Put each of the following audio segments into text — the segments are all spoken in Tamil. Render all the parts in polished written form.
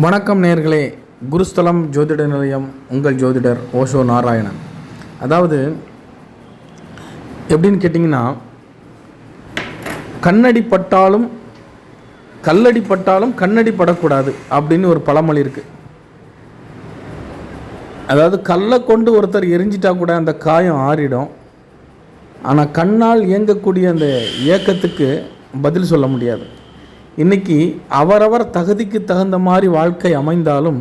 வணக்கம் நேயர்களே, குருஸ்தலம் ஜோதிட நிலையம் உங்கள் ஜோதிடர் ஓஷோ நாராயணன். அதாவது எப்படின்னு கேட்டிங்கன்னா, கண்ணடி பட்டாலும் கல்லடி பட்டாலும் கண்ணடி படக்கூடாது அப்படின்னு ஒரு பழமொழி இருக்குது. அதாவது கல்லை கொண்டு ஒருத்தர் எரிஞ்சிட்டா கூட அந்த காயம் ஆறிடும். ஆனால் கண்ணால் இயங்கக்கூடிய அந்த இயக்கத்துக்கு பதில் சொல்ல முடியாது. இன்றைக்கி அவரவர் தகுதிக்கு தகுந்த மாதிரி வாழ்க்கை அமைந்தாலும்,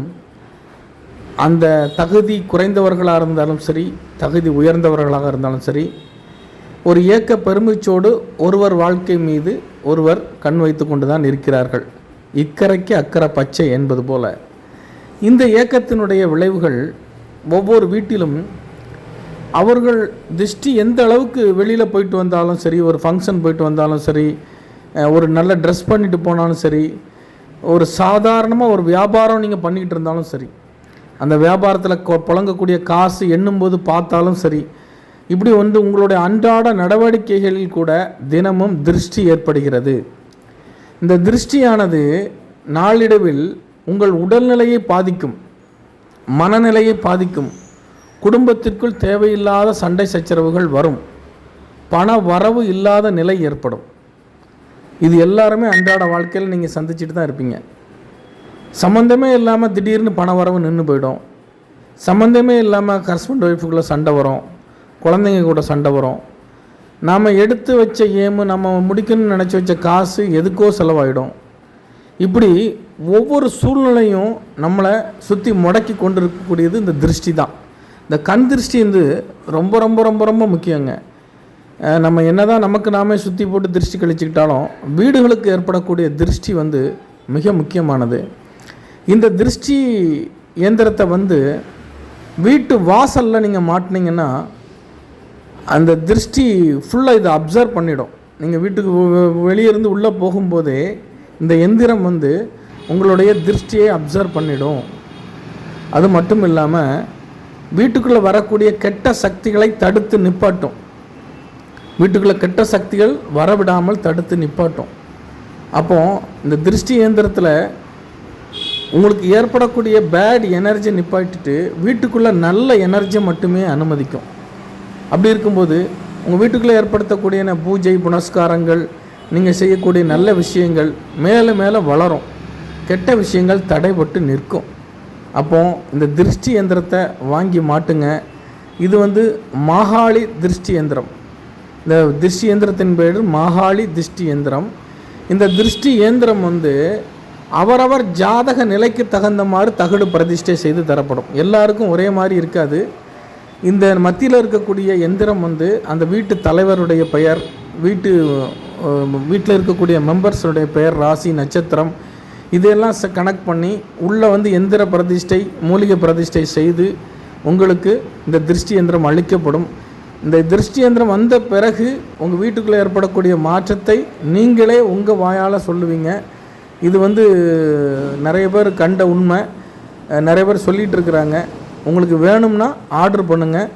அந்த தகுதி குறைந்தவர்களாக இருந்தாலும் சரி, தகுதி உயர்ந்தவர்களாக இருந்தாலும் சரி, ஒரு இயக்க பெருமிச்சோடு ஒருவர் வாழ்க்கை மீது ஒருவர் கண் வைத்து கொண்டு தான் இருக்கிறார்கள். இக்கரைக்கு அக்கறை பச்சை என்பது போல இந்த இயக்கத்தினுடைய விளைவுகள் ஒவ்வொரு வீட்டிலும் அவர்கள் திருஷ்டி எந்த அளவுக்கு வெளியில் போயிட்டு வந்தாலும் சரி, ஒரு ஃபங்க்ஷன் போயிட்டு வந்தாலும் சரி, ஒரு நல்ல ட்ரெஸ் பண்ணிட்டு போனாலும் சரி, ஒரு சாதாரணமாக ஒரு வியாபாரம் நீங்கள் பண்ணிக்கிட்டு இருந்தாலும் சரி, அந்த வியாபாரத்தில் புழங்கக்கூடிய காசு எண்ணும்போது பார்த்தாலும் சரி, இப்படி உங்களுடைய அன்றாட நடவடிக்கைகளில் கூட தினமும் திருஷ்டி ஏற்படுகிறது. இந்த திருஷ்டியானது நாளடைவில் உங்கள் உடல்நிலையை பாதிக்கும், மனநிலையை பாதிக்கும், குடும்பத்திற்குள் தேவையில்லாத சண்டை சச்சரவுகள் வரும், பண வரவு இல்லாத நிலை ஏற்படும். இது எல்லாருமே அன்றாட வாழ்க்கையில் நீங்கள் சந்திச்சுட்டு தான் இருப்பீங்க. சம்மந்தமே இல்லாமல் திடீர்னு பண வரவு நின்று போயிடும். சம்மந்தமே இல்லாமல் ஹஸ்பண்ட் ஒய்ஃபுக்குள்ளே சண்டை வரும், குழந்தைங்க கூட சண்டை வரும். நாம் எடுத்து வச்ச நம்ம முடிக்கணும்னு நினச்சி வச்ச காசு எதுக்கோ செலவாயிடும். இப்படி ஒவ்வொரு சூழ்நிலையும் நம்மளை சுற்றி முடக்கி கொண்டு இருக்கக்கூடியது இந்த திருஷ்டி தான். இந்த கண் திருஷ்டி வந்து ரொம்ப ரொம்ப ரொம்ப ரொம்ப முக்கியங்க. நம்ம என்ன தான் நமக்கு நாமே சுற்றி போட்டு திருஷ்டி கழிச்சுக்கிட்டாலும் வீடுகளுக்கு ஏற்படக்கூடிய திருஷ்டி வந்து மிக முக்கியமானது. இந்த திருஷ்டி இயந்திரத்தை வீட்டு வாசலில் நீங்கள் மாட்டினீங்கன்னா அந்த திருஷ்டி ஃபுல்லாக இதை அப்சர்வ் பண்ணிடும். நீங்கள் வீட்டுக்கு வெளியே இருந்து உள்ளே போகும்போதே இந்த எந்திரம் உங்களுடைய திருஷ்டியை அப்சர்வ் பண்ணிடும். அது மட்டும் இல்லாமல் வீட்டுக்குள்ளே வரக்கூடிய கெட்ட சக்திகளை தடுத்து நிப்பாட்டும். வீட்டுக்குள்ளே கெட்ட சக்திகள் வரவிடாமல் தடுத்து நிப்பாட்டும். அப்போது இந்த திருஷ்டி இயந்திரத்தில் உங்களுக்கு ஏற்படக்கூடிய பேட் எனர்ஜி நிப்பாட்டிட்டு வீட்டுக்குள்ளே நல்ல எனர்ஜி மட்டுமே அனுமதிக்கும். அப்படி இருக்கும்போது உங்கள் வீட்டுக்குள்ளே ஏற்படுத்தக்கூடிய பூஜை புனஸ்காரங்கள், நீங்கள் செய்யக்கூடிய நல்ல விஷயங்கள் மேலே மேலே வளரும், கெட்ட விஷயங்கள் தடைபட்டு நிற்கும். அப்போது இந்த திருஷ்டி இயந்திரத்தை வாங்கி மாட்டுங்க. இது மாகாளி திருஷ்டி இயந்திரம். இந்த திருஷ்டி இயந்திரத்தின் பேர் மாகாளி திருஷ்டி இயந்திரம். இந்த திருஷ்டி இயந்திரம் அவரவர் ஜாதக நிலைக்கு தகுந்த மாதிரி தகடு பிரதிஷ்டை செய்து தரப்படும். எல்லாருக்கும் ஒரே மாதிரி இருக்காது. இந்த மத்தியில் இருக்கக்கூடிய எந்திரம் அந்த வீட்டு தலைவருடைய பெயர், வீட்டில் இருக்கக்கூடிய மெம்பர்ஸுடைய பெயர், ராசி, நட்சத்திரம், இதெல்லாம் கனெக்ட் பண்ணி உள்ளே எந்திர பிரதிஷ்டை, மூலிகை பிரதிஷ்டை செய்து உங்களுக்கு இந்த திருஷ்டி இயந்திரம் அளிக்கப்படும். இந்த திருஷ்டி இயந்திரம் வந்த பிறகு உங்கள் வீட்டுக்குள்ளே ஏற்படக்கூடிய மாற்றத்தை நீங்களே உங்கள் வாயால் சொல்லுவீங்க. இது நிறைய பேர் கண்ட உண்மை, நிறைய பேர் சொல்லிகிட்டு இருக்கிறாங்க. உங்களுக்கு வேணும்னா ஆர்டர் பண்ணுங்கள்.